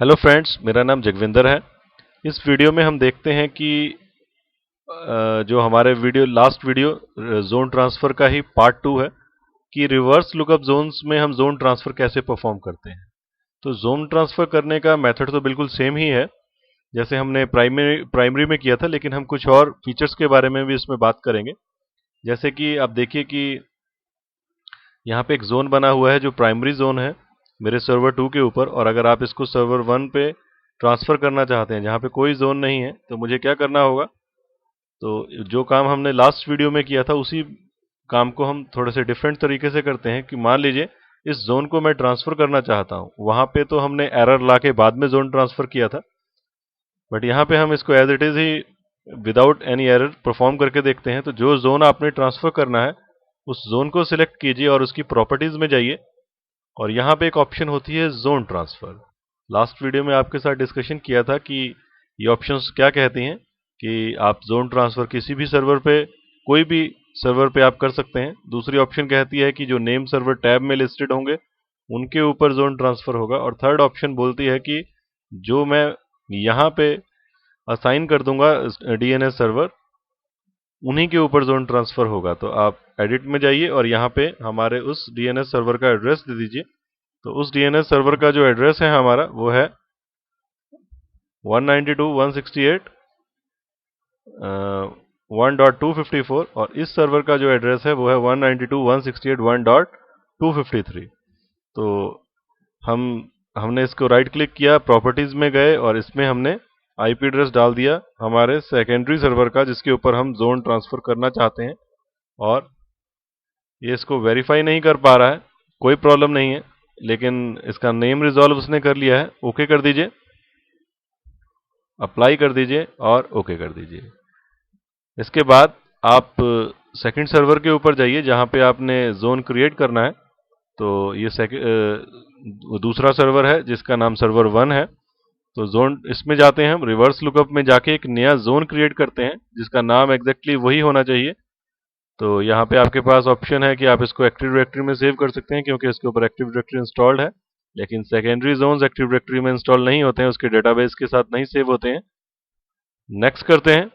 Hello friends, मेरा नाम जगविंदर है। इस वीडियो में हम देखते हैं कि जो हमारे लास्ट वीडियो जोन ट्रांसफ़र का ही पार्ट 2 है कि रिवर्स लुकअप जोन्स में हम जोन ट्रांसफ़र कैसे परफॉर्म करते हैं। तो जोन ट्रांसफ़र करने का मेथड तो बिल्कुल सेम ही है जैसे हमने प्राइमरी में किया था, लेकिन हम कुछ और फीचर्स के बारे में भी इसमें बात करेंगे। जैसे कि आप देखिए कि यहाँ पे एक जोन बना हुआ है जो प्राइमरी जोन है मेरे सर्वर 2 के ऊपर, और अगर आप इसको सर्वर 1 पे ट्रांसफ़र करना चाहते हैं जहाँ पे कोई जोन नहीं है तो मुझे क्या करना होगा। तो जो काम हमने लास्ट वीडियो में किया था उसी काम को हम थोड़े से डिफरेंट तरीके से करते हैं कि मान लीजिए इस जोन को मैं ट्रांसफ़र करना चाहता हूँ। वहाँ पे तो हमने एरर ला के बाद में जोन ट्रांसफ़र किया था, बट यहाँ पे हम इसको एज इट इज़ ही विदाउट एनी एरर परफॉर्म करके देखते हैं। तो जो जोन आपने ट्रांसफ़र करना है उस जोन को सिलेक्ट कीजिए और उसकी प्रॉपर्टीज़ में जाइए, और यहाँ पे एक ऑप्शन होती है जोन ट्रांसफ़र। लास्ट वीडियो में आपके साथ डिस्कशन किया था कि ये ऑप्शंस क्या कहती हैं कि आप जोन ट्रांसफ़र किसी भी सर्वर पे, कोई भी सर्वर पे आप कर सकते हैं। दूसरी ऑप्शन कहती है कि जो नेम सर्वर टैब में लिस्टेड होंगे उनके ऊपर जोन ट्रांसफ़र होगा, और थर्ड ऑप्शन बोलती है कि जो मैं यहाँ पे असाइन कर दूंगा डीएनएस सर्वर उन्हीं के ऊपर जोन ट्रांसफ़र होगा। तो आप एडिट में जाइए और यहाँ पे हमारे उस डीएनएस सर्वर का एड्रेस दे दीजिए। तो उस डीएनएस सर्वर का जो एड्रेस है हमारा वो है 192.168.1.254, और इस सर्वर का जो एड्रेस है वो है 192.168.1.253। तो हमने इसको राइट क्लिक किया, प्रॉपर्टीज में गए और इसमें हमने आईपी एड्रेस डाल दिया हमारे सेकेंडरी सर्वर का जिसके ऊपर हम जोन ट्रांसफ़र करना चाहते हैं। और ये इसको वेरीफाई नहीं कर पा रहा है, कोई प्रॉब्लम नहीं है, लेकिन इसका नेम रिजॉल्व उसने कर लिया है। ओके कर दीजिए, अप्लाई कर दीजिए और ओके कर दीजिए। इसके बाद आप सेकंड सर्वर के ऊपर जाइए जहां पे आपने जोन क्रिएट करना है। तो ये दूसरा सर्वर है जिसका नाम सर्वर 1 है। तो जोन इसमें जाते हैं हम, रिवर्स लुकअप में जाके एक नया जोन क्रिएट करते हैं जिसका नाम एग्जैक्टली वही होना चाहिए। तो यहाँ पे आपके पास ऑप्शन है कि आप इसको एक्टिव डायरेक्टरी में सेव कर सकते हैं क्योंकि इसके ऊपर एक्टिव डायरेक्टरी इंस्टॉल्ड है, लेकिन सेकेंडरी जोन्स एक्टिव डायरेक्टरी में इंस्टॉल नहीं होते हैं, उसके डेटाबेस के साथ नहीं सेव होते हैं। नेक्स्ट करते हैं।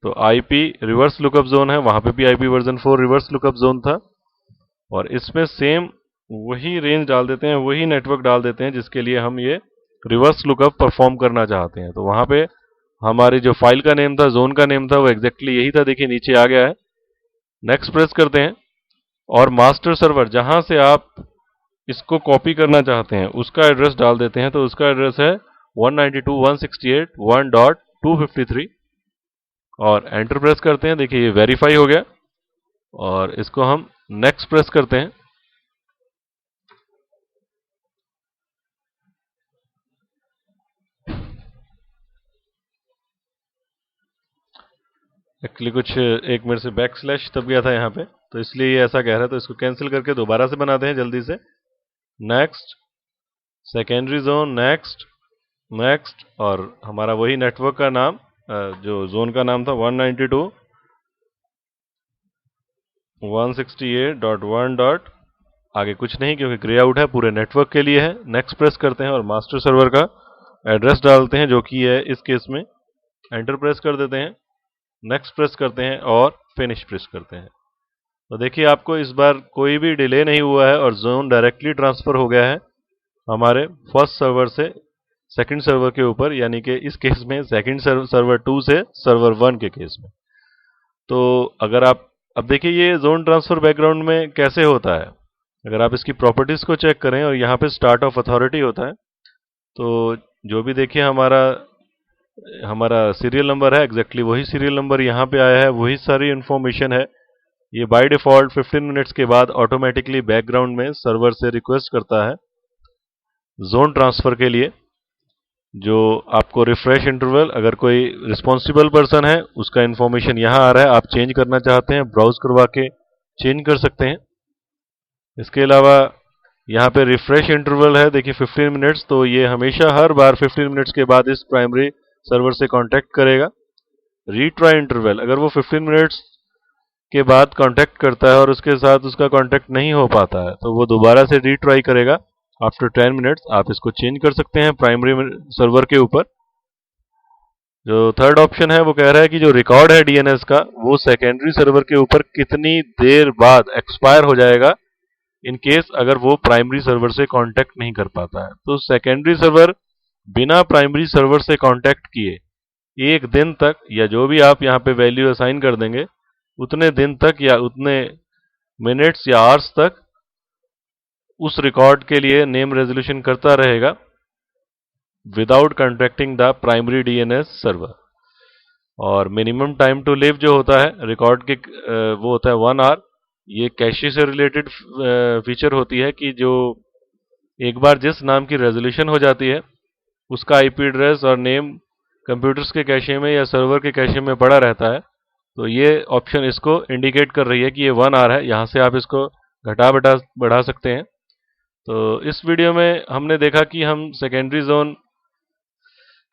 तो आईपी रिवर्स लुकअप जोन है, वहां पे भी IP version 4 reverse lookup zone था, और इसमें सेम वही रेंज डाल देते हैं, वही नेटवर्क डाल देते हैं जिसके लिए हम ये रिवर्स लुकअप परफॉर्म करना चाहते हैं। तो वहां पे हमारी जो फाइल का नेम था, जोन का नेम था, वो एग्जैक्टली यही था, देखिए नीचे आ गया है। नेक्स्ट प्रेस करते हैं और मास्टर सर्वर जहां से आप इसको कॉपी करना चाहते हैं उसका एड्रेस डाल देते हैं। तो उसका एड्रेस है 192.168.1.253, और एंटर प्रेस करते हैं। देखिए ये वेरीफाई हो गया, और इसको हम नेक्स्ट प्रेस करते हैं। एक्चुअली कुछ एक मिनट से बैक स्लैश तब गया था यहाँ पे, तो इसलिए ये ऐसा कह रहा है। तो इसको कैंसिल करके दोबारा से बनाते हैं जल्दी से। Next, secondary zone, next, next, और हमारा वही नेटवर्क का नाम, जो जोन का नाम था 192.168.1. आगे कुछ नहीं क्योंकि ग्रे आउट है, पूरे नेटवर्क के लिए है। नेक्स्ट प्रेस करते हैं और मास्टर सर्वर का एड्रेस डालते हैं जो कि है इस केस में। एंटर प्रेस कर देते हैं, नेक्स्ट प्रेस करते हैं और फिनिश प्रेस करते हैं। तो देखिए आपको इस बार कोई भी डिले नहीं हुआ है और जोन डायरेक्टली ट्रांसफर हो गया है हमारे फर्स्ट सर्वर से सेकंड सर्वर के ऊपर, यानी कि इस केस में सेकंड सर्वर 2 से सर्वर 1 के केस में। तो अगर आप अब देखिए ये जोन ट्रांसफर बैकग्राउंड में कैसे होता है। अगर आप इसकी प्रॉपर्टीज को चेक करें और यहाँ पे स्टार्ट ऑफ अथॉरिटी होता है, तो जो भी देखिए हमारा सीरियल नंबर है, एग्जैक्टली वही सीरियल नंबर यहाँ पे आया है, वही सारी इंफॉर्मेशन है। ये बाय डिफॉल्ट 15 मिनट्स के बाद ऑटोमेटिकली बैकग्राउंड में सर्वर से रिक्वेस्ट करता है जोन ट्रांसफर के लिए, जो आपको रिफ्रेश इंटरवल, अगर कोई रिस्पॉन्सिबल पर्सन है उसका इंफॉर्मेशन यहाँ आ रहा है, आप चेंज करना चाहते हैं ब्राउज करवा के चेंज कर सकते हैं। इसके अलावा यहाँ पे रिफ्रेश इंटरवल है, देखिए 15 मिनट्स, तो ये हमेशा हर बार 15 मिनट्स के बाद इस प्राइमरी सर्वर से कांटेक्ट करेगा। रीट्राई इंटरवल, अगर वो 15 मिनट्स के बाद कांटेक्ट करता है और उसके साथ उसका कांटेक्ट नहीं हो पाता है तो वो दोबारा से रीट्राई करेगा आफ्टर 10 मिनट्स आप इसको चेंज कर सकते हैं प्राइमरी सर्वर के ऊपर। जो थर्ड ऑप्शन है वो कह रहा है कि जो रिकॉर्ड है डीएनएस का वो सेकेंडरी सर्वर के ऊपर कितनी देर बाद एक्सपायर हो जाएगा इन केस अगर वो प्राइमरी सर्वर से कांटेक्ट नहीं कर पाता है। तो सेकेंडरी सर्वर बिना प्राइमरी सर्वर से कांटेक्ट किए 1 दिन तक, या जो भी आप यहाँ पे वैल्यू असाइन कर देंगे उतने दिन तक या उतने मिनट्स या आवर्स तक उस रिकॉर्ड के लिए नेम रेजोल्यूशन करता रहेगा without contacting the primary DNS server. और मिनिमम टाइम टू लिव जो होता है रिकॉर्ड के वो होता है 1 आवर। ये कैशे से रिलेटेड फीचर होती है कि जो एक बार जिस नाम की रेजोल्यूशन हो जाती है उसका आईपी एड्रेस और नेम कंप्यूटर्स के कैशे में या सर्वर के कैशे में पड़ा रहता है। तो ये ऑप्शन इसको इंडिकेट कर रही है कि ये 1 आवर है, यहाँ से आप इसको घटा बढ़ा सकते हैं। तो इस वीडियो में हमने देखा कि हम सेकेंडरी जोन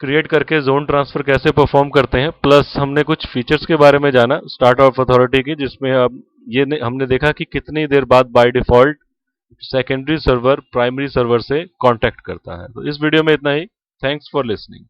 क्रिएट करके जोन ट्रांसफर कैसे परफॉर्म करते हैं, प्लस हमने कुछ फीचर्स के बारे में जाना स्टार्ट ऑफ अथॉरिटी की, जिसमें अब ये हमने देखा कि कितनी देर बाद by default secondary server primary server से कांटेक्ट करता है। तो इस वीडियो में इतना ही। Thanks for listening.